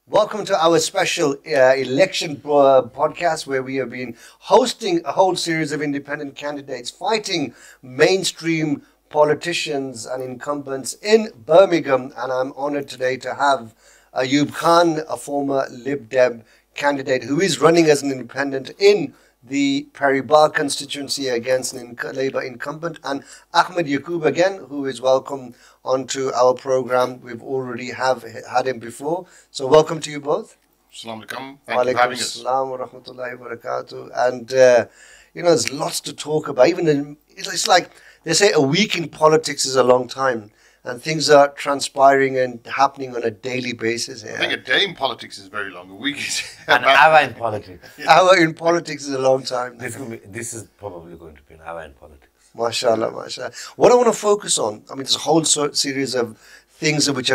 Welcome to our special election podcast where we have been hosting a whole series of independent candidates fighting mainstream politicians and incumbents in Birmingham. And I'm honored today to have Ayoub Khan, a former Lib Dem candidate who is running as an independent in the Perry Barr constituency against an Labour incumbent, and Akhmed Yakoob again, who is welcome onto our program. We've already had him before, so welcome to you both. Assalamu alaikum. Thank you for having us. Wa rahmatullahi wa barakatuh. And there's lots to talk about. It's like they say, a week in politics is a long time. And things are transpiring and happening on a daily basis. I think a day in politics is very long. A week is an hour in politics. An hour in politics is a long time. This is probably going to be an hour in politics. MashaAllah, mashallah. What I want to focus on, there's a whole series of things that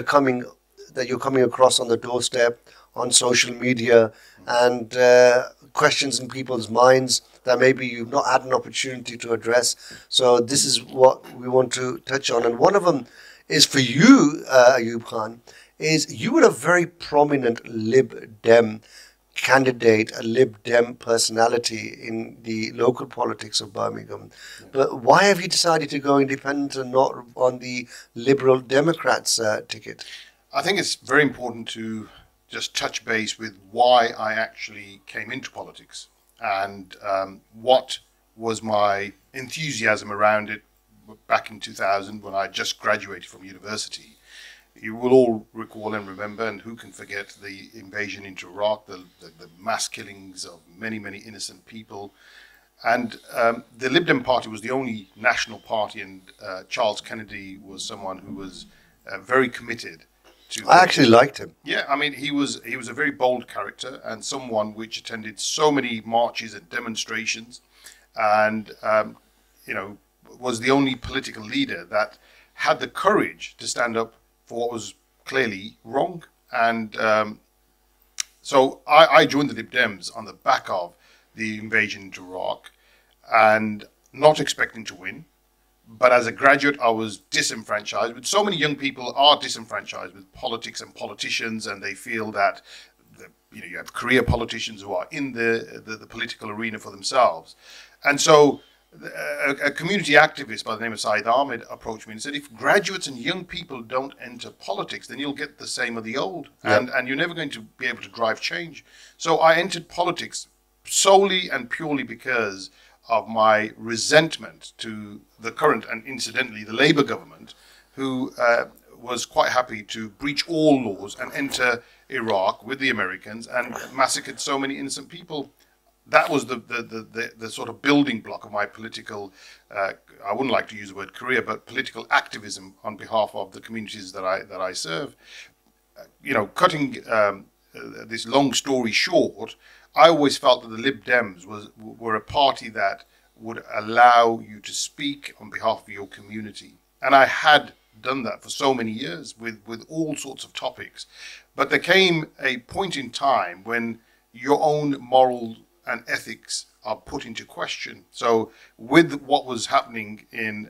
you're coming across on the doorstep, on social media, and questions in people's minds that maybe you've not had an opportunity to address. So this is what we want to touch on. And one of them is for you, Ayoub Khan, is you were a very prominent Lib Dem candidate, a Lib Dem personality in the local politics of Birmingham. Yeah. But why have you decided to go independent and not on the Liberal Democrats ticket? I think it's very important to just touch base with why I actually came into politics and what was my enthusiasm around it back in 2000 when I just graduated from university. You will all recall and remember, and who can forget, the invasion into Iraq, the mass killings of many, many innocent people. And the Lib Dem Party was the only national party, and Charles Kennedy was someone who was very committed to... I actually liked him. Yeah, he was a very bold character and someone which attended so many marches and demonstrations and, was the only political leader that had the courage to stand up for what was clearly wrong. And so I joined the Lib Dems on the back of the invasion into Iraq and not expecting to win. But as a graduate, I was disenfranchised. But so many young people are disenfranchised with politics and politicians, and they feel that you have career politicians who are in the political arena for themselves. And so a community activist by the name of Saeed Ahmed approached me and said, if graduates and young people don't enter politics, then you'll get the same of the old. Yep. And you're never going to be able to drive change. So I entered politics solely and purely because of my resentment to the current and incidentally the Labour government, who was quite happy to breach all laws and enter Iraq with the Americans and massacred so many innocent people. That was the sort of building block of my political, I wouldn't like to use the word career, but political activism on behalf of the communities that I serve. Cutting this long story short, I always felt that the Lib Dems were a party that would allow you to speak on behalf of your community. And I had done that for so many years with all sorts of topics. But there came a point in time when your own moral and ethics are put into question. So with what was happening in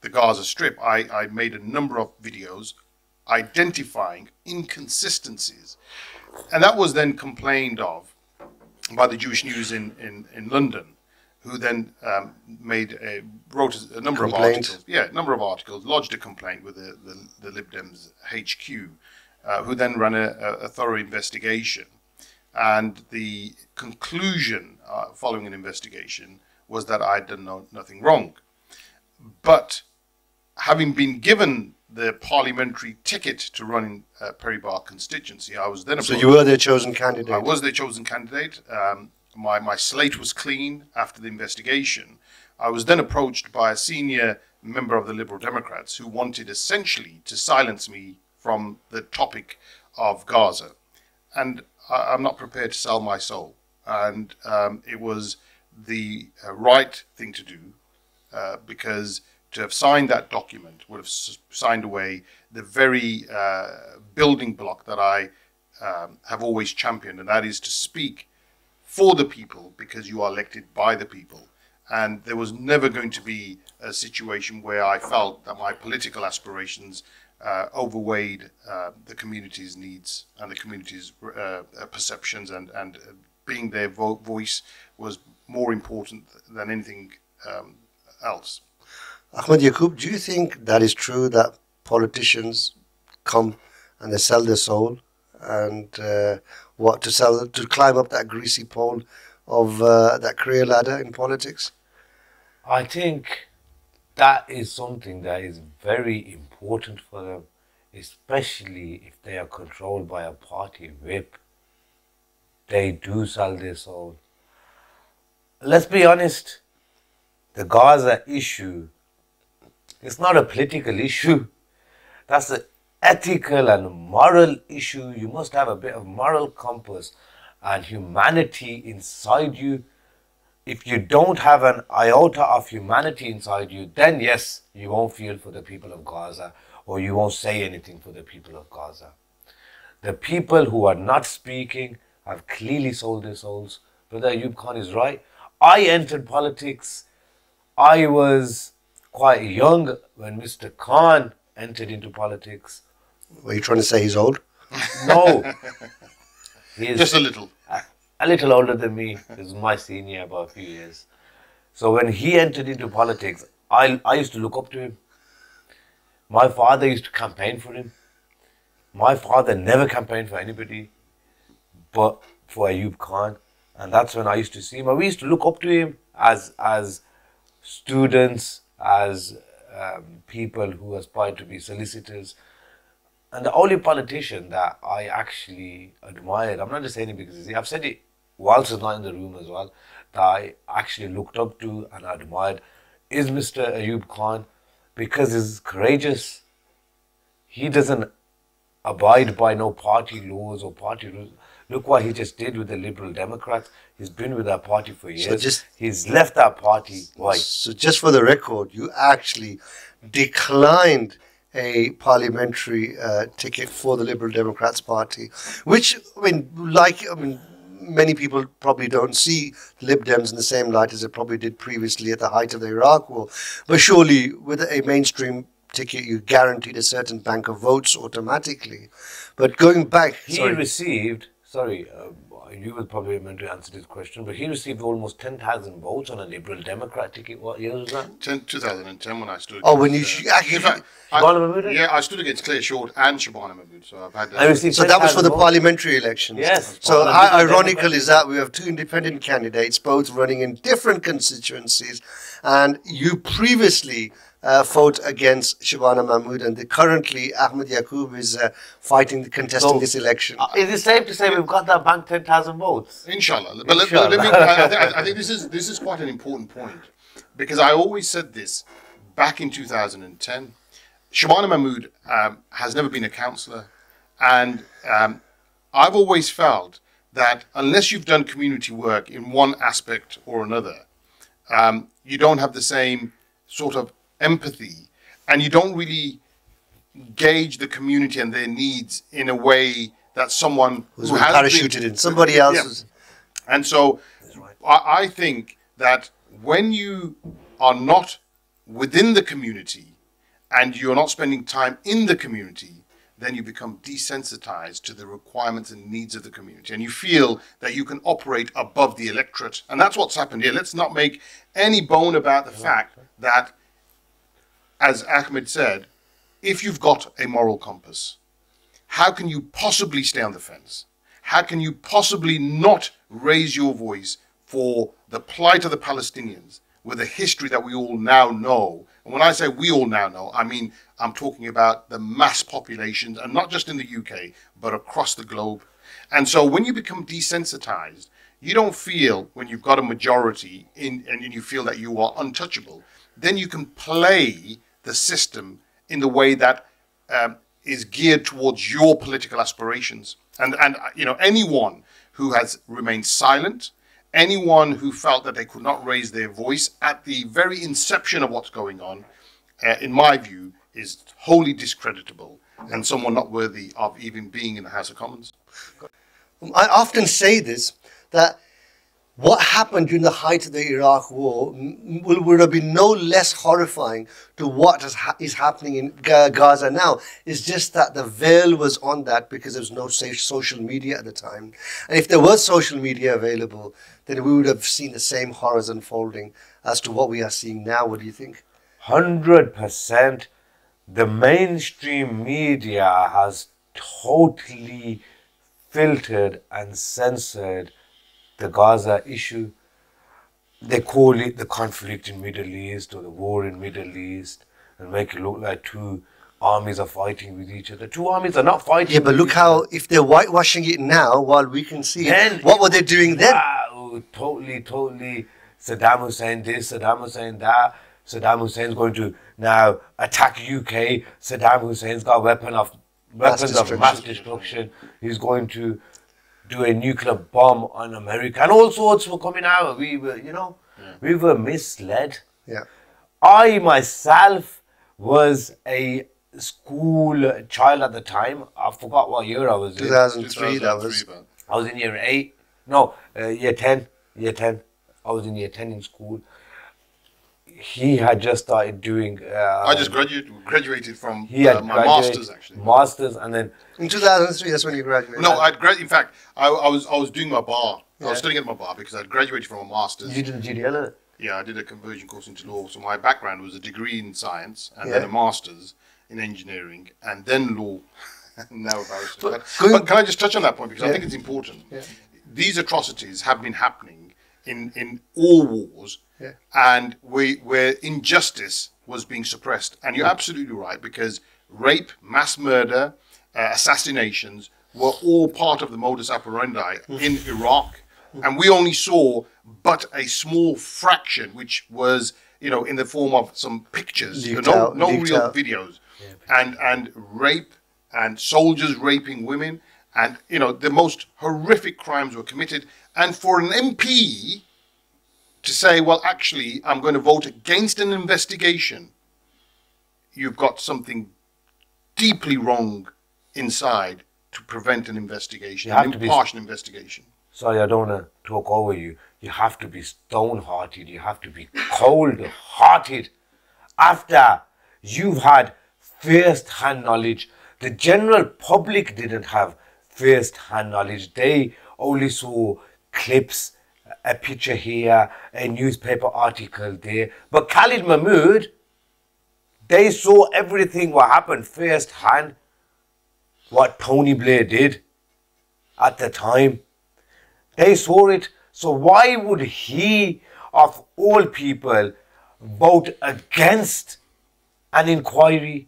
the Gaza Strip, I made a number of videos identifying inconsistencies. And that was then complained of by the Jewish News in London, who then wrote a number of articles. Yeah, a number of articles, lodged a complaint with the Lib Dems HQ, who then ran a thorough investigation. And the conclusion following an investigation was that I had done nothing wrong. But having been given the parliamentary ticket to run in Perry Barr constituency, I was then approached. So you were their chosen candidate? I was their chosen candidate. My slate was clean after the investigation. I was then approached by a senior member of the Liberal Democrats who wanted essentially to silence me from the topic of Gaza. And I'm not prepared to sell my soul. And it was the right thing to do because to have signed that document would have signed away the very building block that I have always championed, and that is to speak for the people because you are elected by the people. And there was never going to be a situation where I felt that my political aspirations overweighed the community's needs and the community's perceptions, and being their voice was more important than anything else. Ahmed Yakoob, do you think that is true, that politicians come and they sell their soul and to climb up that greasy pole of that career ladder in politics? I think that is something that is very important for them, especially if they are controlled by a party whip. They do sell their soul. Let's be honest, the Gaza issue, it's not a political issue. That's an ethical and moral issue. You must have a bit of moral compass and humanity inside you. If you don't have an iota of humanity inside you, then yes, you won't feel for the people of Gaza, or you won't say anything for the people of Gaza. The people who are not speaking have clearly sold their souls. Brother Ayoub Khan is right. I entered politics. I was quite young when Mr. Khan entered into politics. Were you trying to say he's old? No. He is Just a little. a little older than me. He's my senior by a few years. So when he entered into politics, I used to look up to him. My father used to campaign for him. My father never campaigned for anybody but for Ayoub Khan. And that's when I used to see him. And we used to look up to him as students, as people who aspired to be solicitors. And the only politician that I actually admired, I'm not just saying it because I've said it whilst he's not in the room as well, that I actually looked up to and admired is Mr. Ayoub Khan, because he's courageous. He doesn't abide by no party laws or party rules. Look what he just did with the Liberal Democrats. He's been with that party for years. He's left that party. Why? So just for the record, you actually declined a parliamentary ticket for the Liberal Democrats Party, which, many people probably don't see Lib Dems in the same light as they probably did previously at the height of the Iraq War. But surely with a mainstream ticket, you guaranteed a certain bank of votes automatically. But going back... He received... you were probably meant to answer this question, but he received almost 10,000 votes on a Liberal Democrat ticket. What year was that? 2010 when I stood. Oh, when you... I stood against Claire Short and Shabana Mahmood, so I've had that. So that was for the parliamentary elections. Yes. So how ironical is that? We have two independent candidates, both running in different constituencies, and you previously fought against Shabana Mahmood, and currently Ahmed Yakoob is contesting this election. Is it safe to say we've got that bank 10,000 votes? Inshallah. But I think this is quite an important point, because I always said this back in 2010. Shabana Mahmood has never been a councillor, and I've always felt that unless you've done community work in one aspect or another, you don't have the same sort of empathy, and you don't really gauge the community and their needs in a way that someone who has parachuted in somebody else's. Yeah. And so I think that when you are not within the community and you're not spending time in the community, then you become desensitized to the requirements and needs of the community, and you feel that you can operate above the electorate. And that's what's happened here. Let's not make any bone about the fact that, as Ahmed said, if you've got a moral compass, how can you possibly stay on the fence? How can you possibly not raise your voice for the plight of the Palestinians with a history that we all now know? And when I say we all now know, I mean I'm talking about the mass populations, and not just in the UK, but across the globe. And so when you become desensitized, you don't feel, when you've got a majority and you feel that you are untouchable, then you can play the system in the way that is geared towards your political aspirations. And anyone who has remained silent, anyone who felt that they could not raise their voice at the very inception of what's going on, in my view, is wholly discreditable and someone not worthy of even being in the House of Commons. I often say this, that what happened during the height of the Iraq War would have been no less horrifying to what is happening in Gaza now. It's just that the veil was on that because there was no social media at the time. And if there was social media available, then we would have seen the same horrors unfolding as to what we are seeing now. What do you think? 100%. The mainstream media has totally filtered and censored the Gaza issue. They call it the conflict in Middle East or the war in Middle East and make it look like two armies are fighting with each other. Two armies are not fighting. Yeah, but look how, if they're whitewashing it now while we can see it, what were they doing then? Wow, totally. Saddam Hussein this, Saddam Hussein that. Saddam Hussein's going to now attack UK. Saddam Hussein's got weapons of mass destruction. He's going to do a nuclear bomb on America, and all sorts were coming out. We were, we were misled. Yeah. I myself was a school child at the time. I forgot what year I was in. 2003, that was. I was in year 8. No, year 10. Year 10. I was in year 10 in school. He had just started doing... I just graduated from my master's, actually. Masters, and then... In 2003, that's when you graduated? No, in fact, I was doing my bar. Yeah. I was studying at my bar because I'd graduated from a master's. You did a GDL? Yeah, I did a conversion course into law. So my background was a degree in science and then a master's in engineering and then law. Now barrister. But can I just touch on that point because I think it's important. Yeah. These atrocities have been happening in all wars. Yeah. And where injustice was being suppressed. And you're absolutely right, because rape, mass murder, assassinations were all part of the modus operandi in Iraq. And we only saw but a small fraction, which was, in the form of some pictures, no real videos. Yeah. And rape and soldiers raping women. And, the most horrific crimes were committed. And for an MP to say, well, actually, I'm going to vote against an investigation, you've got something deeply wrong inside to prevent an investigation, an impartial investigation. Sorry, I don't want to talk over you. You have to be stone-hearted. You have to be cold-hearted. After you've had first-hand knowledge, the general public didn't have first-hand knowledge. They only saw clips, a picture here, a newspaper article there. But Khalid Mahmood, they saw everything what happened first hand. What Tony Blair did at the time. They saw it. So why would he, of all people, vote against an inquiry?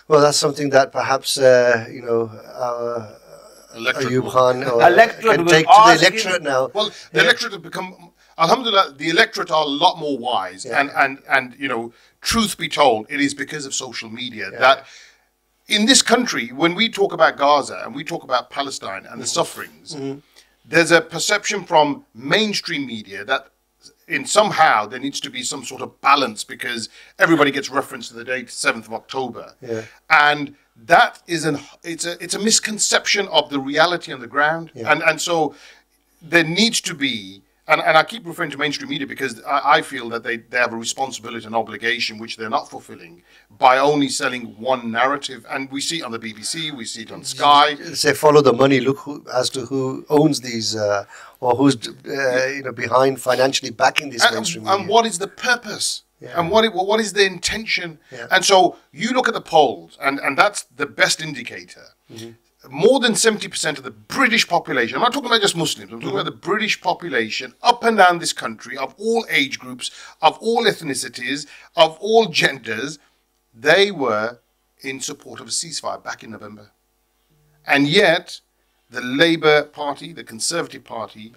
Well, that's something that perhaps, Ayoub Khan electorate can take to the electorate now. Well, the electorate have become, alhamdulillah, the electorate are a lot more wise. Yeah. And truth be told, it is because of social media that in this country, when we talk about Gaza and we talk about Palestine and the sufferings, there's a perception from mainstream media that somehow there needs to be some sort of balance because everybody gets reference to the date 7th of October. Yeah. And that is it's a misconception of the reality on the ground. Yeah. And so there needs to be, and I keep referring to mainstream media because I feel that they have a responsibility and obligation which they're not fulfilling by only selling one narrative. And we see it on the BBC, we see it on Sky. Say follow the money, look as to who owns these or who's behind financially backing this mainstream media. And what is the purpose? Yeah. And what is the intention? Yeah. And so you look at the polls, and that's the best indicator. More than 70% of the British population, I'm not talking about just Muslims, I'm talking about the British population up and down this country, of all age groups, of all ethnicities, of all genders, they were in support of a ceasefire back in November. And yet, the Labour Party, the Conservative Party,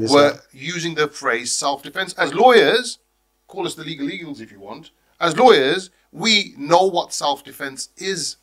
were using the phrase self-defense. As lawyers, call us the legal eagles if you want, as lawyers, we know what self-defense is.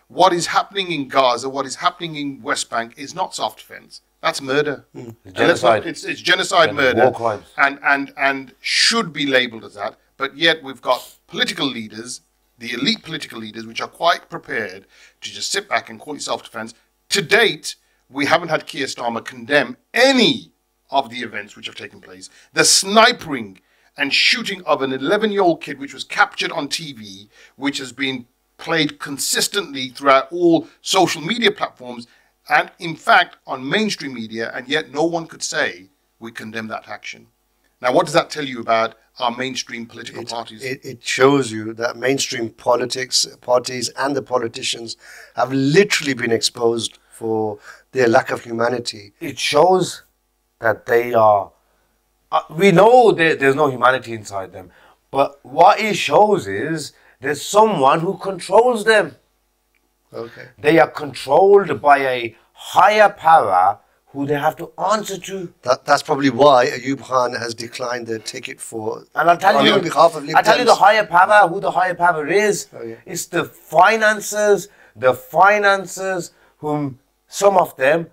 What is happening in Gaza, what is happening in West Bank is not self-defense. That's murder. Genocide. It's genocide, murder, war crimes. And should be labelled as that. But yet we've got political leaders, the elite political leaders, which are quite prepared to just sit back and call it self-defense. To date, we haven't had Keir Starmer condemn any of the events which have taken place. The snipering and shooting of an 11-year-old kid, which was captured on TV, which has been played consistently throughout all social media platforms, and in fact on mainstream media, and yet no one could say we condemn that action. Now, what does that tell you about our mainstream political parties? It shows you that mainstream parties and the politicians have literally been exposed for their lack of humanity. It shows that they are, we know there's no humanity inside them, but what it shows is there's someone who controls them. Okay. They are controlled by a higher power who they have to answer to. That's probably why Ayoub Khan has declined the ticket for. And I'll tell you, on behalf of I'll tell you the higher power, who the higher power is. Oh, yeah. It's the finances whom some of them,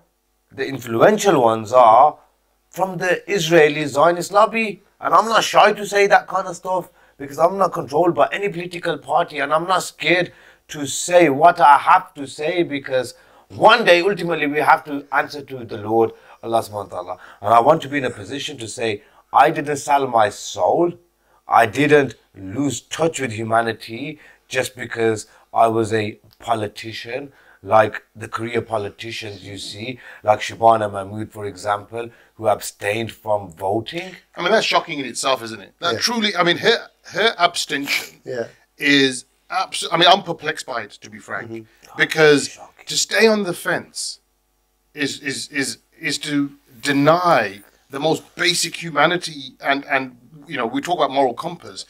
the influential ones, are from the Israeli Zionist lobby. And I'm not shy to say that kind of stuff because I'm not controlled by any political party, and I'm not scared to say what I have to say, because one day, ultimately, we have to answer to the Lord, Allah subhanahu wa ta'ala. And I want to be in a position to say, I didn't sell my soul. I didn't lose touch with humanity just because I was a politician, like the career politicians you see, like Shabana Mahmood, for example, who abstained from voting. I mean, that's shocking in itself, isn't it? That truly, I mean, her abstention is absolutely, I mean, I'm perplexed by it, to be frank, because to stay on the fence is to deny the most basic humanity, and you know, we talk about moral compass.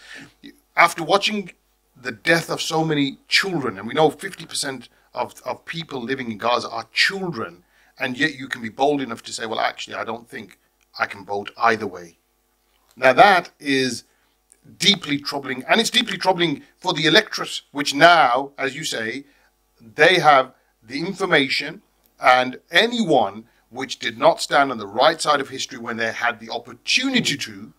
After watching the death of so many children, and we know 50% of people living in Gaza are children, and yet you can be bold enough to say, well, actually, I don't think I can vote either way. Now that is deeply troubling, and it's deeply troubling for the electorate, which now, as you say, they have the information, and anyone which did not stand on the right side of history when they had the opportunity to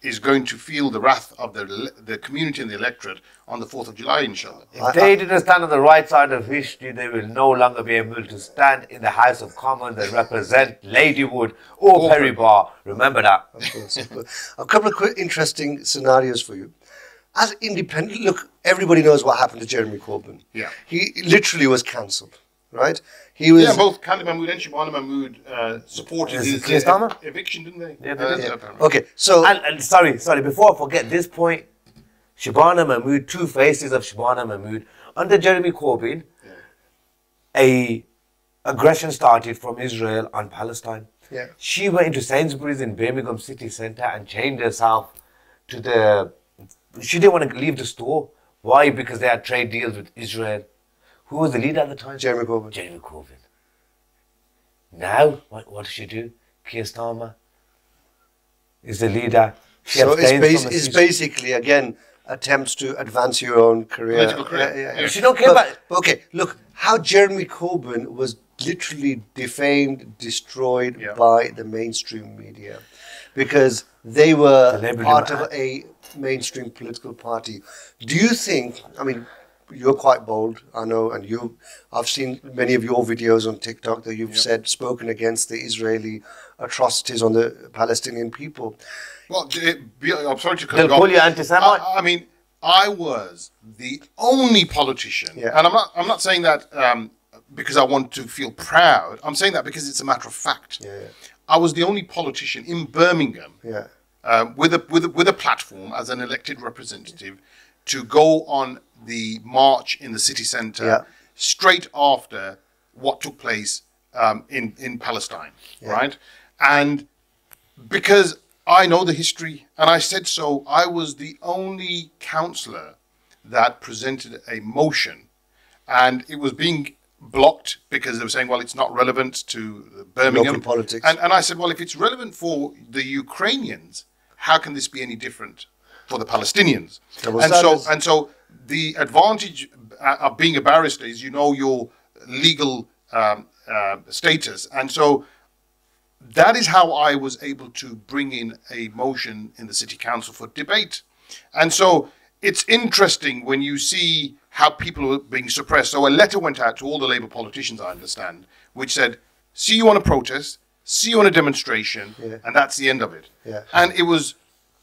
is going to feel the wrath of the community and the electorate on the 4th of July, inshallah. If they didn't stand on the right side of history, they will no longer be able to stand in the House of Commons and represent Ladywood or Perry Bar. Remember that. Of course, of course. A couple of quick interesting scenarios for you. As independent, look, everybody knows what happened to Jeremy Corbyn. Yeah. He literally was cancelled, right? He was. Yeah, both Khalid Mahmood and Shabana Mahmood supported his eviction, didn't they? Yeah, they did. Okay, so. And sorry, before I forget this point, Shabana Mahmood, two faces of Shabana Mahmood. Under Jeremy Corbyn, a aggression started from Israel on Palestine. Yeah. She went into Sainsbury's in Birmingham city centre and chained herself to the. She didn't want to leave the store. Why? Because they had trade deals with Israel. Who was the leader at the time? Jeremy Corbyn. Jeremy Corbyn. Now, what does she do? Keir Starmer is the leader. She So abstains it's basically, again, attempts to advance your own career. Political career. Yeah. She don't care about. Okay, look, how Jeremy Corbyn was literally defamed, destroyed by the mainstream media, because they were part of a mainstream political party. Do you think, I mean, you're quite bold, I know, and I've seen many of your videos on TikTok that you've spoken against the Israeli atrocities on the Palestinian people. Well, I'm sorry to cut They'll you off. call you anti-Semite. I mean, I was the only politician, and I'm not saying that because I want to feel proud. I'm saying that because it's a matter of fact. I was the only politician in Birmingham with a platform as an elected representative to go on the march in the city centre straight after what took place in Palestine, right? And because I know the history, and I said so, I was the only councillor that presented a motion, and it was being blocked because they were saying, well, it's not relevant to Birmingham. Local politics. And I said, well, if it's relevant for the Ukrainians, how can this be any different for the Palestinians? And so the advantage of being a barrister is you know your legal status. And so that is how I was able to bring in a motion in the city council for debate. And so it's interesting when you see how people are being suppressed. So a letter went out to all the Labour politicians, I understand, which said, see, you want to protest, see you on a demonstration, and that's the end of it. Yeah. And it was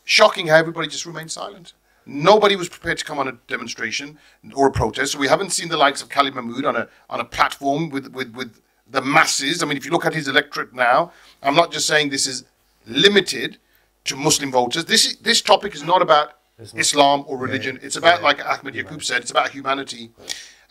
shocking how everybody just remained silent. Nobody was prepared to come on a demonstration or a protest. So we haven't seen the likes of Khalid Mahmood on a platform with the masses. I mean, if you look at his electorate now, I'm not just saying this is limited to Muslim voters. This topic is not about Islam or religion. It's about, like Akhmed Yakoob said, it's about humanity.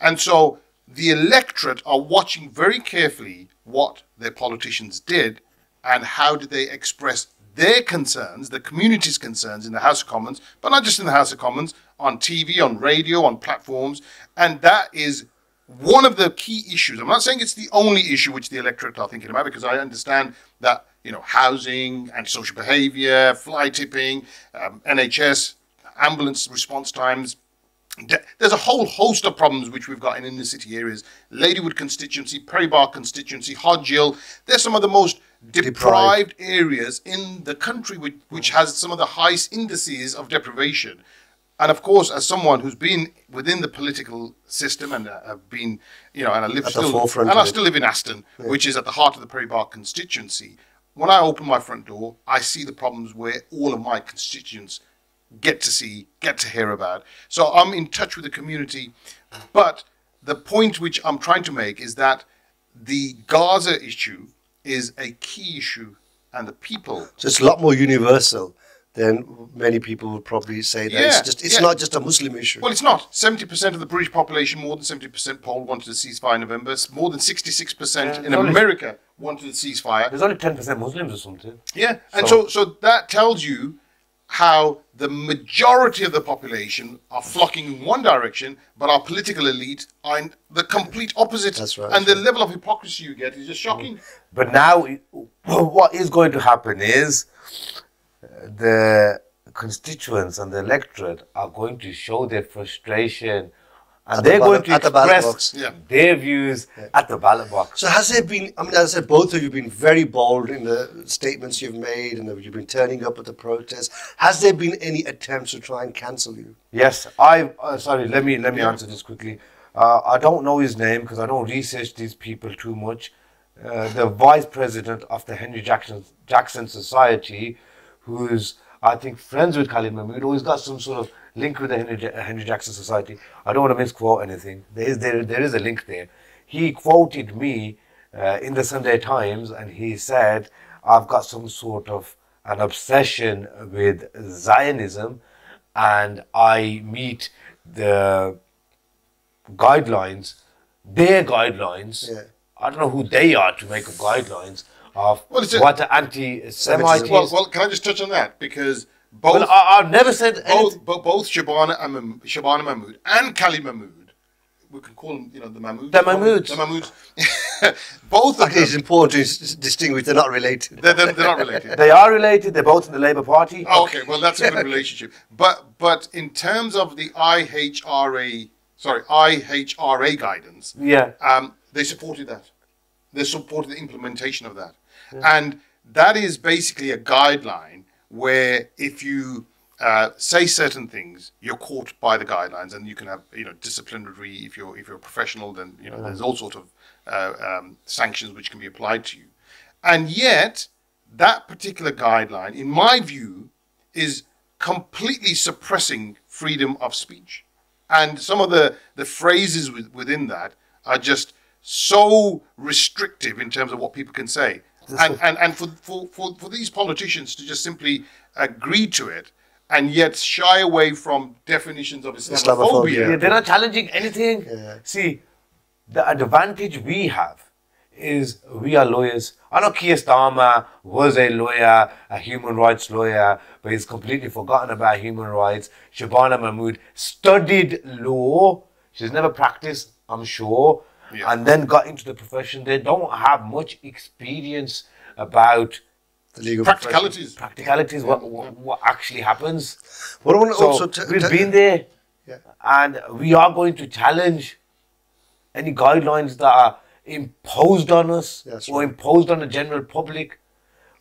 And so the electorate are watching very carefully what their politicians did and how did they express their concerns, the community's concerns in the House of Commons, but not just in the House of Commons, on TV, on radio, on platforms. And that is one of the key issues. I'm not saying it's the only issue which the electorate are thinking about, because I understand that, you know, housing, antisocial behavior, fly tipping, NHS, ambulance response times. There's a whole host of problems which we've got in inner city areas. Ladywood constituency, Perry Barr constituency, Hodge Hill. They're some of the most deprived areas in the country, which has some of the highest indices of deprivation. And of course, as someone who's been within the political system and have been, you know, and I live at the forefront, and I still live in Aston, which is at the heart of the Perry Barr constituency. When I open my front door, I see the problems where all of my constituents get to see, get to hear about. So I'm in touch with the community. But the point which I'm trying to make is that the Gaza issue is a key issue, and the people. So it's a lot more universal than many people would probably say. That it's not just a Muslim issue. Well, it's not. 70% of the British population, more than 70% polled, wanted a ceasefire in November. More than 66% in America wanted a ceasefire. There's only 10% Muslims or something. Yeah, and so that tells you how the majority of the population are flocking in one direction, but our political elite are in the complete opposite. That's right. And the level of hypocrisy you get is just shocking. But now, what is going to happen is the constituents and the electorate are going to show their frustration, and they're going to express their views at the ballot box. So has there been, I mean, as I said, both of you have been very bold in the statements you've made and you've been turning up at the protests. Has there been any attempts to try and cancel you? Yes, sorry, let me answer this quickly. I don't know his name because I don't research these people too much. The vice president of the Henry Jackson Society, who's, I think, friends with Khalid Mahmood, or he's got some sort of link with the Henry Jackson Society. I don't want to misquote anything. There is a link there. He quoted me in the Sunday Times, and he said, I've got some sort of an obsession with Zionism, and I meet the guidelines, their guidelines. Yeah. I don't know who they are to make up guidelines of what anti-Semitism is. Well, can I just touch on that? Because both, I've never said both Shabana Mahmood and Khalid Mahmood, we can call them, you know, the Mahmoods. The Mahmoods. The Mahmoods. Both of them. It's important to distinguish they're not related. They're not related. They are related. They're both in the Labour Party. Oh, okay, well, that's a good relationship. But in terms of the IHRA guidance, they supported that. They supported the implementation of that. Yeah. And that is basically a guideline where if you say certain things, you're caught by the guidelines, and you can have, you know, disciplinary. If you're a professional, then, you know, there's all sorts of sanctions which can be applied to you. And yet, that particular guideline, in my view, is completely suppressing freedom of speech. And some of the phrases within that are just so restrictive in terms of what people can say. And for these politicians to just simply agree to it and yet shy away from definitions of Islamophobia. Yeah, they're not challenging anything. Yeah. See, the advantage we have is we are lawyers. I know Keir Starmer was a lawyer, a human rights lawyer, but he's completely forgotten about human rights. Shabana Mahmood studied law. She's never practiced, I'm sure. Yeah. And then got into the profession. They don't have much experience about the legal practicalities. What actually happens. What I want to so also we've been there, and we are going to challenge any guidelines that are imposed on us or imposed on the general public.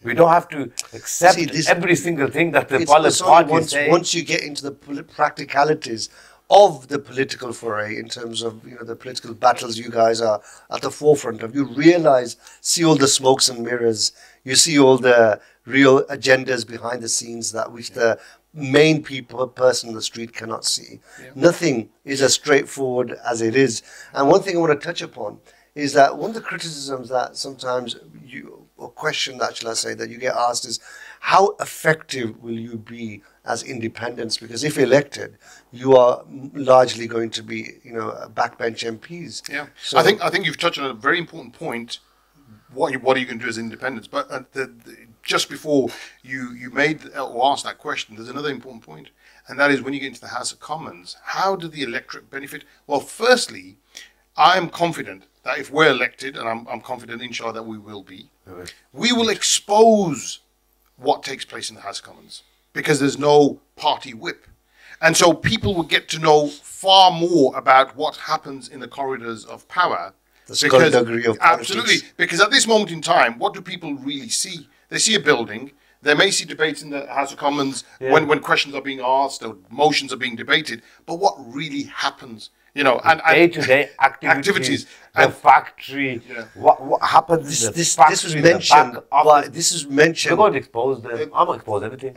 We don't have to accept every single thing that the politics parties say. Once you get into the practicalities of the political foray, in terms of, you know, the political battles you guys are at the forefront of. You realize, see all the smokes and mirrors, you see all the real agendas behind the scenes that which the main person on the street cannot see. Nothing is as straightforward as it is. And one thing I want to touch upon is that one of the criticisms that sometimes or question that, shall I say, that you get asked is, how effective will you be as independents? Because if elected, you are largely going to be, you know, backbench MPs. Yeah, so I think you've touched on a very important point. What are you going to do as independents? But just before you made or asked that question, there's another important point, and that is when you get into the House of Commons, how do the electorate benefit? Well, firstly, I am confident that if we're elected, and I'm confident, inshallah, that we will be, we will expose what takes place in the House of Commons, because there's no party whip. And so people will get to know far more about what happens in the corridors of power. The skullduggery of politics. Absolutely. Because at this moment in time, what do people really see? They see a building. They may see debates in the House of Commons when questions are being asked or motions are being debated. But what really happens? You know, and day-to-day activities, the factory, what happens in the factory, this was mentioned by, this is mentioned. We're going to expose them. I'm going to expose everything.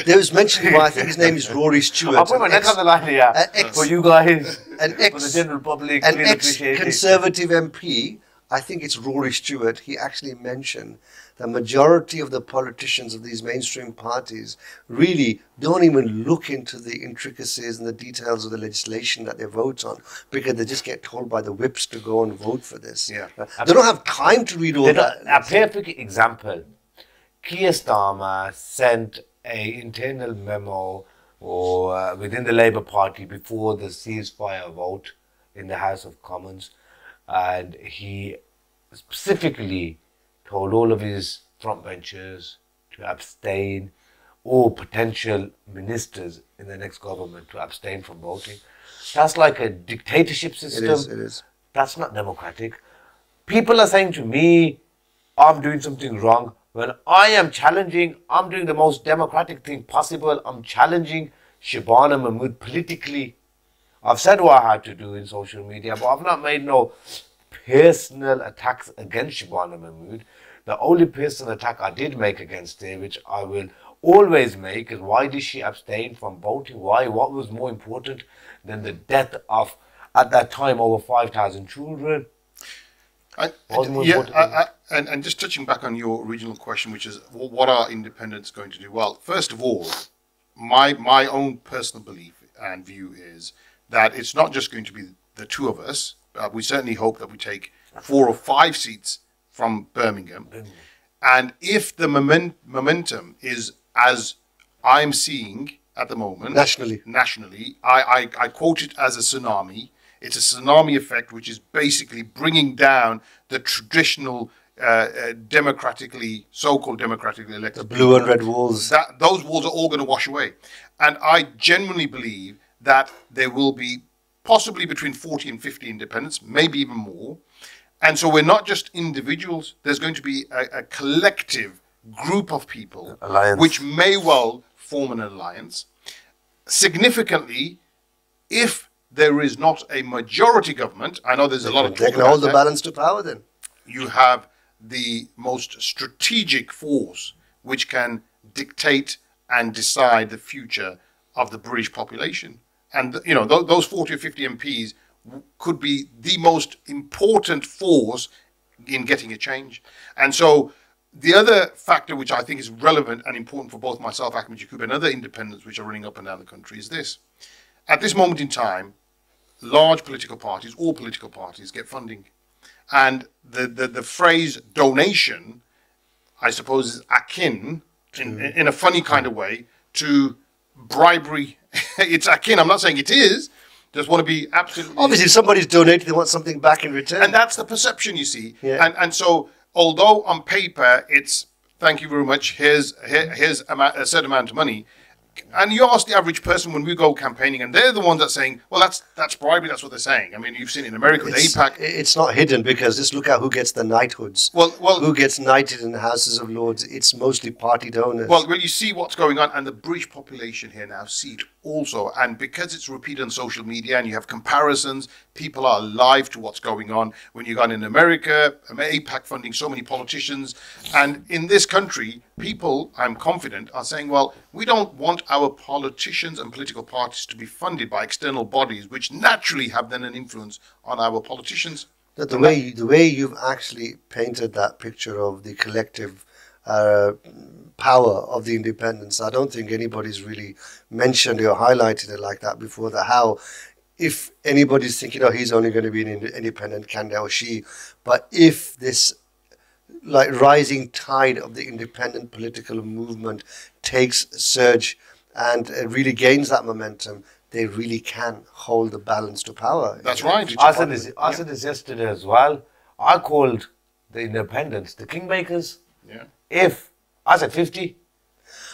There was mentioned by, I think his name is Rory Stewart. I'll put my neck on the line here for you guys, for the general public. An ex-Conservative MP, I think it's Rory Stewart, he actually mentioned the majority of the politicians of these mainstream parties really don't even look into the intricacies and the details of the legislation that they vote on, because they just get told by the whips to go and vote for this. Yeah. They don't have time to read all that. A perfect example, Keir Starmer sent an internal memo or within the Labour Party before the ceasefire vote in the House of Commons, and he specifically told all of his frontbenchers to abstain, or potential ministers in the next government to abstain from voting. That's like a dictatorship system. It is. That's not democratic. People are saying to me, I'm doing something wrong. When I am challenging, I'm doing the most democratic thing possible. I'm challenging Shabana Mahmood politically. I've said what I had to do in social media, but I've not made no personal attacks against Shabana Mahmood. The only personal attack I did make against her, which I will always make, is why did she abstain from voting? Why? What was more important than the death of, at that time, over 5,000 children? And just touching back on your original question, which is, well, what are independents going to do? Well, first of all, my own personal belief and view is that it's not just going to be the two of us. We certainly hope that we take 4 or 5 seats from Birmingham. And if the momentum is as I'm seeing at the moment, nationally, I quote it as a tsunami. It's a tsunami effect, which is basically bringing down the traditional so-called democratically elected. The blue and red walls. Those walls are all going to wash away. And I genuinely believe that there will be possibly between 40 and 50 independents, maybe even more. And so we're not just individuals. There's going to be a collective group of people, which may well form an alliance. Significantly, if there is not a majority government, I know there's a lot of talk about that. They can hold the balance to power then. You have the most strategic force which can dictate and decide the future of the British population. And, you know, those 40 or 50 MPs could be the most important force in getting a change. And so the other factor which I think is relevant and important for both myself, Akhmed Yakoob, and other independents which are running up and down the country is this. At this moment in time, large political parties, all political parties, get funding. And the phrase donation, I suppose, is akin, in a funny kind of way, to bribery. It's akin. I'm not saying it is. Just want to be absolutely... Obviously, if somebody's donated, they want something back in return. And that's the perception, you see. Yeah. And so, although on paper, it's, thank you very much, here's a certain amount of money, and you ask the average person when we go campaigning, and they're the ones that are saying, well, that's bribery, that's what they're saying. I mean, you've seen it in America with AIPAC. It's not hidden, because just look at who gets the knighthoods. Well, who gets knighted in the Houses of Lords. It's mostly party donors. Well, you see what's going on, and the British population here now see it also. And because it's repeated on social media and you have comparisons, people are alive to what's going on. When you got in America, APAC funding so many politicians. And in this country, people, I'm confident, are saying, well, we don't want our politicians and political parties to be funded by external bodies, which naturally have then an influence on our politicians. The way you've actually painted that picture of the collective power of the independents, I don't think anybody's really mentioned or highlighted it like that before. That how, if anybody's thinking, oh, he's only going to be an independent candidate or she, but if this like rising tide of the independent political movement takes surge and really gains that momentum, they really can hold the balance to power. That's right. I said this yesterday as well. I called the independents the kingmakers. Yeah. If I said 50,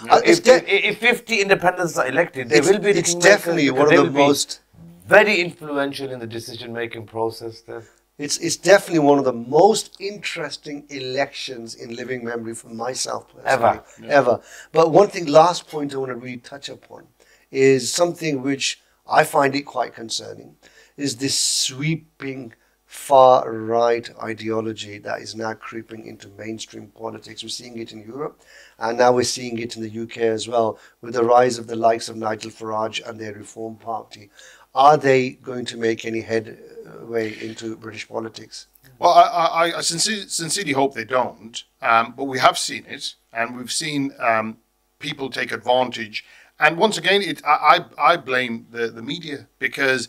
if 50 independents are elected, they will be the kingmakers. It's definitely one of the most very influential in the decision-making process. Then it's definitely one of the most interesting elections in living memory for myself personally, ever. But one thing, last point I want to really touch upon is something which I find it quite concerning, is this sweeping far right ideology that is now creeping into mainstream politics. We're seeing it in Europe, and now we're seeing it in the UK as well, with the rise of the likes of Nigel Farage and their Reform Party. Are they going to make any headway into British politics? Well, I sincerely hope they don't, but we have seen it, and we've seen people take advantage. And once again, I blame the media, because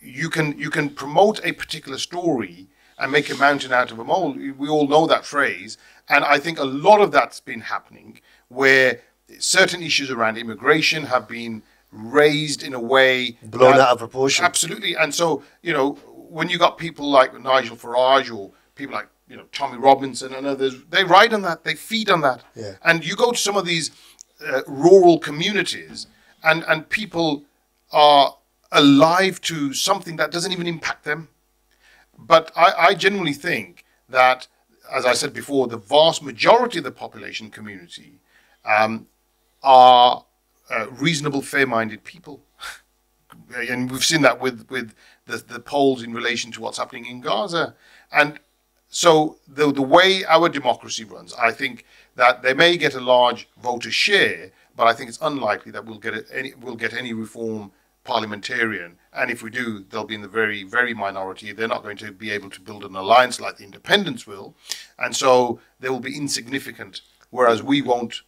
you can promote a particular story and make a mountain out of a mole. We all know that phrase. And I think a lot of that's been happening, where certain issues around immigration have been raised in a way blown out of proportion. Absolutely. And so, when you got people like Nigel Farage or people like, Tommy Robinson and others, they ride on that, they feed on that. Yeah. And you go to some of these rural communities and people are alive to something that doesn't even impact them. But I genuinely think that, as I said before, the vast majority of the population community are reasonable, fair-minded people. And we've seen that with the polls in relation to what's happening in Gaza. And so the way our democracy runs, I think that they may get a large voter share, but I think it's unlikely that we'll get any reform parliamentarian. And if we do, they'll be in the very, very minority. They're not going to be able to build an alliance like the independents will. And so they will be insignificant, whereas we won't,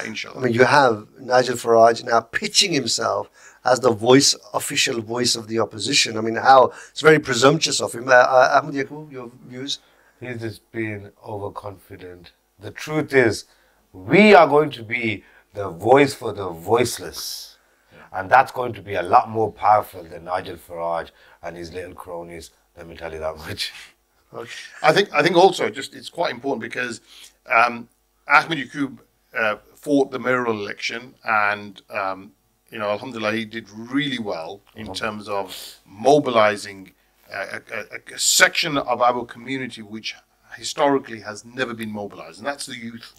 inshallah. I mean, you have Nigel Farage now pitching himself as the official voice of the opposition. I mean, it's very presumptuous of him. Akhmed Yakoob, your views? He's just being overconfident. The truth is, we are going to be the voice for the voiceless. And that's going to be a lot more powerful than Nigel Farage and his little cronies. Let me tell you that much. Okay. I think also it's quite important, because Akhmed Yakoob fought the mayoral election, and alhamdulillah, he did really well in terms of mobilizing a section of our community which historically has never been mobilized, and that's the youth,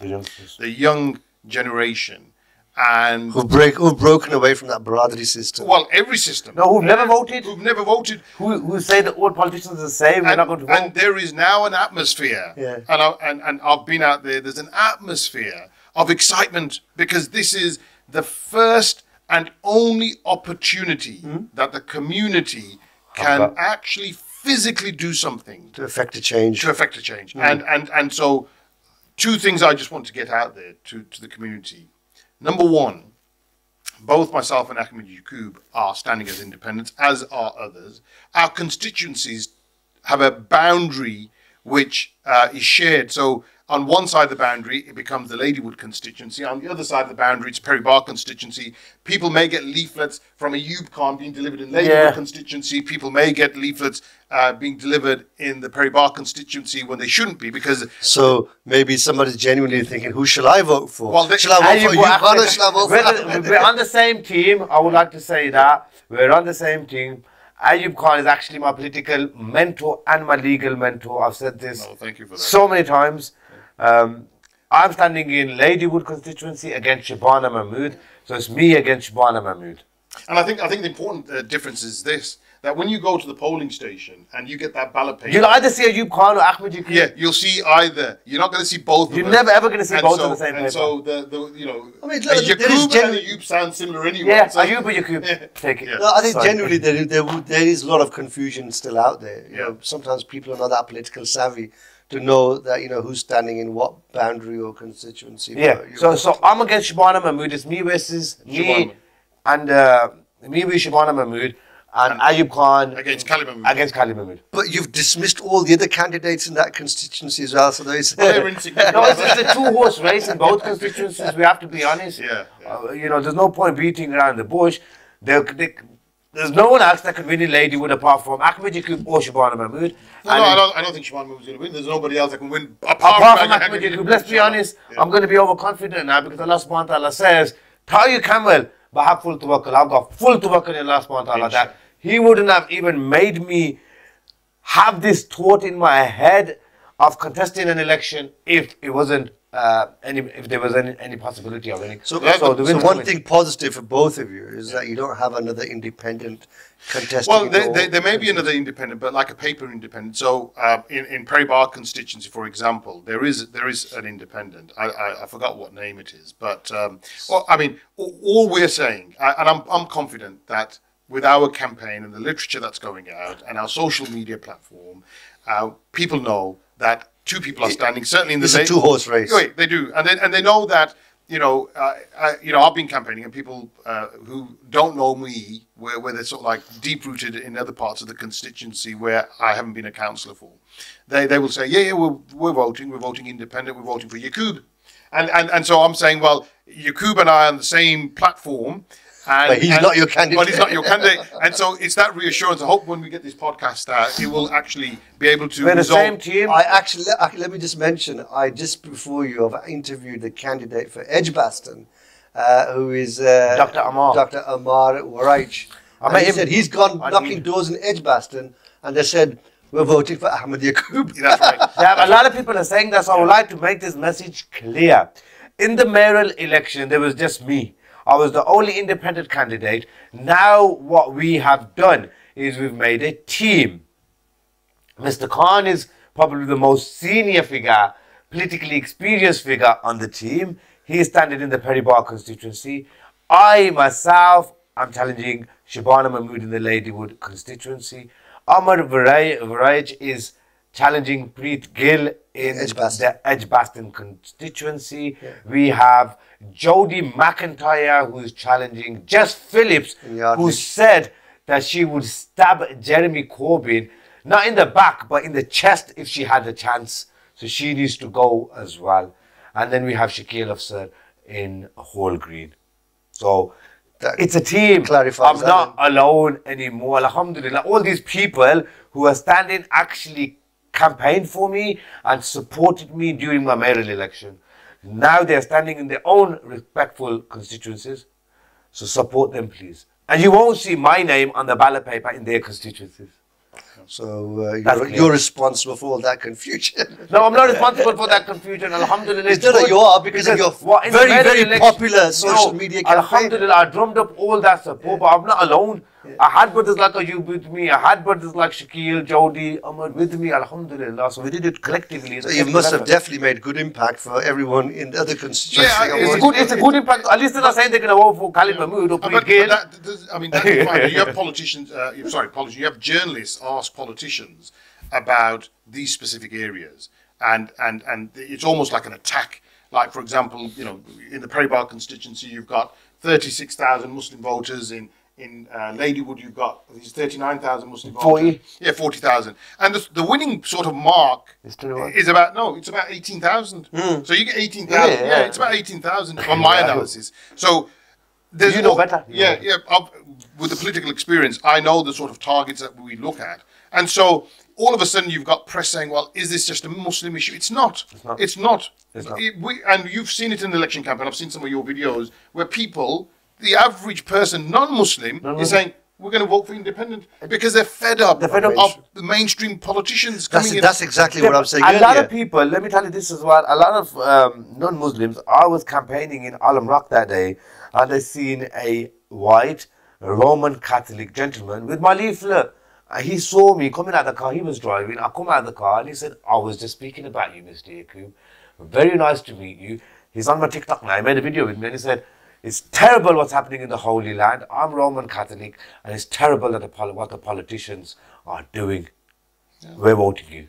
the young generation. And who've broken away from that Baradari system. Well, every system. No, who've never voted. Who've never voted. Who say that all politicians are the same, we're not going to vote. And there is now an atmosphere. Yeah. And I've been out there. There's an atmosphere of excitement, because this is the first and only opportunity that the community can actually physically do something to affect a change. And so, two things I just want to get out there to the community. Number one, both myself and Akhmed Yakoob are standing as independents, as are others. Our constituencies have a boundary which is shared. So on one side of the boundary, it becomes the Ladywood constituency. On the other side of the boundary, it's Perry Barr constituency. People may get leaflets from Ayoub Khan being delivered in Ladywood constituency. People may get leaflets being delivered in the Perry Barr constituency when they shouldn't be, because... So maybe somebody's genuinely thinking, who shall I vote for? Well, shall I vote for Ayoub Khan or shall I vote for... We're on the same team. I would like to say that. We're on the same team. Ayoub Khan is actually my political mentor and my legal mentor. I've said this thank you for that. So many times. I'm standing in Ladywood constituency against Shabana Mahmood. So it's me against Shabana Mahmood. And I think the important difference is this: that when you go to the polling station and you get that ballot paper, you'll either see Ayoub Khan or Akhmed Yakoob. yeah, you'll see either. You're not going to see both. You're of them. never ever going to see And both so, on the same paper. And so the you know, I mean, look, Yakoob and Ayoub sound similar anyway. yeah, so, Ayoub and Yakoob. Take it. Yeah. No, I think Sorry. generally there is a lot of confusion still out there. You Yeah. know, sometimes people are not that political savvy to know that, you know, who's standing in what boundary or constituency. Yeah. But So I'm against Shabana Mahmood. It's me versus me Shabana. and me versus Shabana Mahmood and Ayoub Khan against Khalid against Khalid Mahmood. But you've dismissed all the other candidates in that constituency as well. So there's They're insignificant. No, it's a two-horse race in both constituencies. We have to be honest. Yeah, yeah. You know, there's no point beating around the bush. There's no one else that could win in Ladywood apart from Akhmed Yakoob or Shabana Mahmood. No, I don't think Shabana Mahmood is going to win. There's nobody else that can win Apart from Akhmed Yakoob, let's be honest, I'm going to be overconfident now because Allah subhanahu wa ta'ala says, "Tell you camel, but have full tawakkul." I've got full tawakkul in Allah subhanahu wa ta'ala that He wouldn't have even made me have this thought in my head of contesting an election if it wasn't if there was any possibility of any. So the winner one wins. thing positive for both of you is that you don't have another independent contesting. Well, it all. there may be another independent, but like a paper independent. So in Prairie Bar constituency, for example, there is an independent. I forgot what name it is, but well, I mean, all we're saying, and I'm confident that with our campaign and the literature that's going out and our social media platform, people know that two people are standing. Certainly in the It's a two-horse race. Wait, they do, and they know that. I've been campaigning, and people who don't know me, where they're sort of like deep-rooted in other parts of the constituency where I haven't been a councillor for, they will say, yeah, we're voting independent, we're voting for Yakoob, and so I'm saying, well, Yakoob and I are on the same platform. But he's not your candidate. But he's not your candidate. And so it's that reassurance. I hope when we get this podcast out, it will actually be able to We're the resolve. same team. I actually let me just mention. I just before you have interviewed the candidate for Edgbaston, who is Dr. Amar. Dr. Amar Waraich. I met He him said he's gone on knocking email. doors in Edgbaston, and they said we're voting for Akhmed Yakoob. That's right. Yeah, a lot of people are saying that, so I would like to make this message clear. In the mayoral election, there was just me. I was the only independent candidate. Now what we have done is we've made a team. Mr. Khan is probably the most senior figure, politically experienced figure on the team. He is standing in the Perry Bar constituency. I myself am challenging Shabana Mahmood in the Ladywood constituency. Amar Waraich is challenging Preet Gill in Edgbaston. the Edgbaston constituency. We have Jodie McIntyre, who is challenging Jess Phillips, In Yardley. who said that she would stab Jeremy Corbyn, not in the back, but in the chest if she had the chance. So she needs to go as well. And then we have Shakil Afsar in Hall Green. So That it's a team. clarifies I'm that not alone anymore. Alhamdulillah. All these people who are standing actually campaigned for me and supported me during my mayoral election. Now they're standing in their own respectful constituencies. So support them, please. And you won't see my name on the ballot paper in their constituencies. So That's you're, clear. you're responsible for all that confusion. No, I'm not responsible for that confusion. Alhamdulillah. It's not that you are because of your in the very, mayoral very election- popular social media campaign. Alhamdulillah, I drummed up all that support, but I'm not alone. I had brothers like Ayoub with me. I had brothers like Shakil, Jody, Ahmad with me. Alhamdulillah. So we did it collectively. So you must have definitely made good impact for everyone in the other constituencies. Yeah, It's a good impact. At least they're not saying they're going to vote for Khalid Mahmood or Preet Gill. That's fine. You have politicians, you have journalists ask politicians about these specific areas, and it's almost like an attack. Like, for example, in the Perry Bar constituency, you've got 36,000 Muslim voters. In Ladywood, you've got these 39,000 Muslim voters. 40? Yeah, 40,000. And the winning sort of mark It's 21. is it's about 18,000. So you get 18,000. Yeah. Yeah, it's about 18,000 on my analysis. So there's You know better. You know Yeah. With the political experience, I know the sort of targets that we look at. And so all of a sudden you've got press saying, well, is this just a Muslim issue? It's not. It's not. And you've seen it in the election campaign. I've seen some of your videos where people, the average person, non-Muslim, is saying, we're going to vote for independent because they're fed up, fed up. of the mainstream politicians coming in. That's exactly what I'm saying A lot earlier. of people, let me tell you this as well, a lot of non-Muslims, I was campaigning in Alam Rock that day, and I seen a white a Roman Catholic gentleman with my leaflet. He saw me coming out of the car. He was driving. I come out of the car and he said, I was just speaking about you, Mr. Yakoob. Very nice to meet you. He's on my TikTok now. He made a video with me and he said, it's terrible what's happening in the Holy Land. I'm Roman Catholic and it's terrible that what the politicians are doing. Yeah. We're voting you.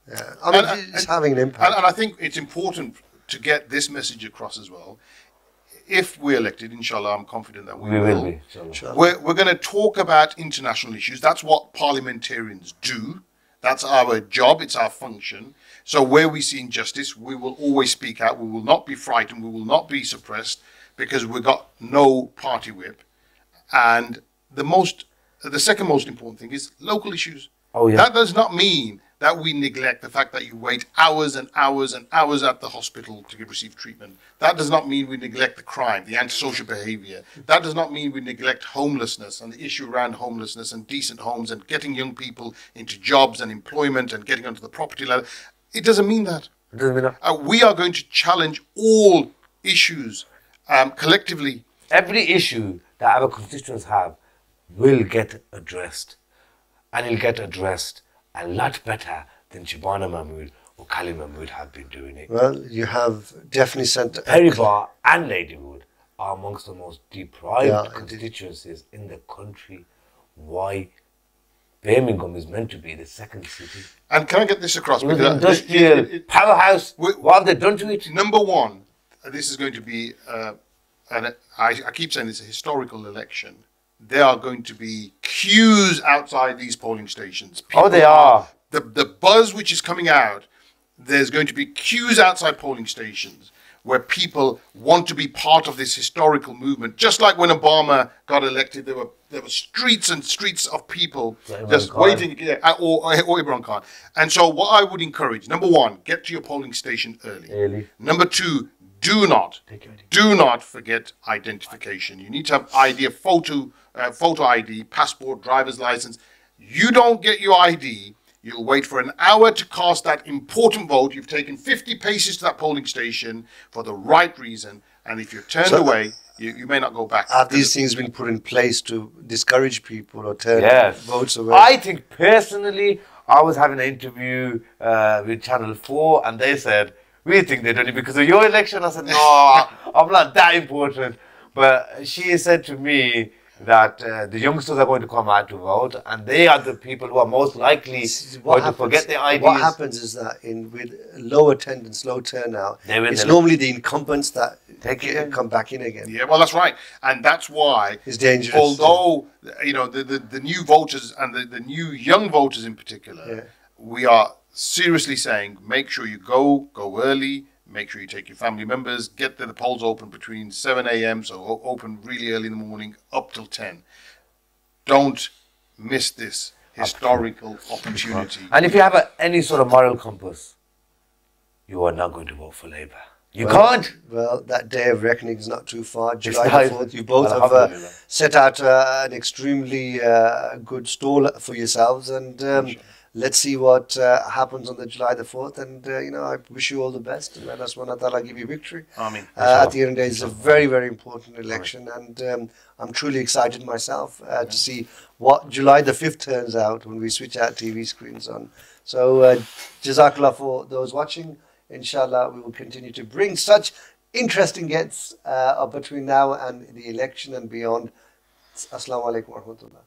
Yeah. I mean, it's having an impact. And I think it's important to get this message across as well. If we're elected, inshallah, I'm confident that we will be. We're going to talk about international issues. That's what parliamentarians do. That's our job. It's our function. So where we see injustice, we will always speak out. We will not be frightened. We will not be suppressed because we've got no party whip. And the second most important thing is local issues. Oh, yeah. That does not mean that we neglect the fact that you wait hours and hours and hours at the hospital to receive treatment. That does not mean we neglect the crime, the antisocial behavior. That does not mean we neglect homelessness and the issue around homelessness and decent homes and getting young people into jobs and employment and getting onto the property ladder. It doesn't mean that. It doesn't mean that. We are going to challenge all issues collectively. Every issue that our constituents have will get addressed. And it'll get addressed a lot better than Shabana Mahmood or Kali Mahmood have been doing it. Well, you have definitely sent... Perrybar and Ladywood are amongst the most deprived constituencies in the country. Why? Birmingham is meant to be the second city. And can I get this across? Because industrial powerhouse. What have they done to it? Number one, this is going to be, I keep saying it's a historical election. There are going to be queues outside these polling stations. People they are. The buzz which is coming out, there's going to be queues outside polling stations where people want to be part of this historical movement. Just like when Obama got elected, there were streets and streets of people just waiting, or Imran Khan. And so what I would encourage, number one, get to your polling station early. Number two, do not forget identification. You need to have ID, photo ID, passport, driver's license. You don't get your ID, you'll wait for an hour to cast that important vote. You've taken 50 paces to that polling station for the right reason. And if you're turned away, you may not go back. Have these things been put in place to discourage people or turn votes away? I think personally, I was having an interview with Channel 4 and they said, we think they're doing it because of your election. I said, no, I'm not that important. But she said to me that the youngsters are going to come out to vote and they are the people who are most likely going to forget their IDs. What happens is that with low attendance, low turnout, it's normally the incumbents that come back in again. Yeah, well, that's right. And that's why it's dangerous. Although, you know, the new voters and the new young voters in particular, we are seriously saying, make sure you go early, make sure you take your family members, get the polls open between 7 a.m., so open really early in the morning, up till 10. Don't miss this historical opportunity. And if you have any sort of moral compass, you are not going to vote for Labour. You can't. Well, that day of reckoning is not too far. July the 4th, you both have set out an extremely good stall for yourselves, and let's see what happens on the July the 4th. And, you know, I wish you all the best. And let us give you victory. Amen. At the end of the day, it's a very, very important election. And I'm truly excited myself to see what July the 5th turns out when we switch our TV screens on. So, Jazakallah for those watching. Inshallah, we will continue to bring such interesting guests between now and the election and beyond. Assalamu alaikum wa rahmatullah.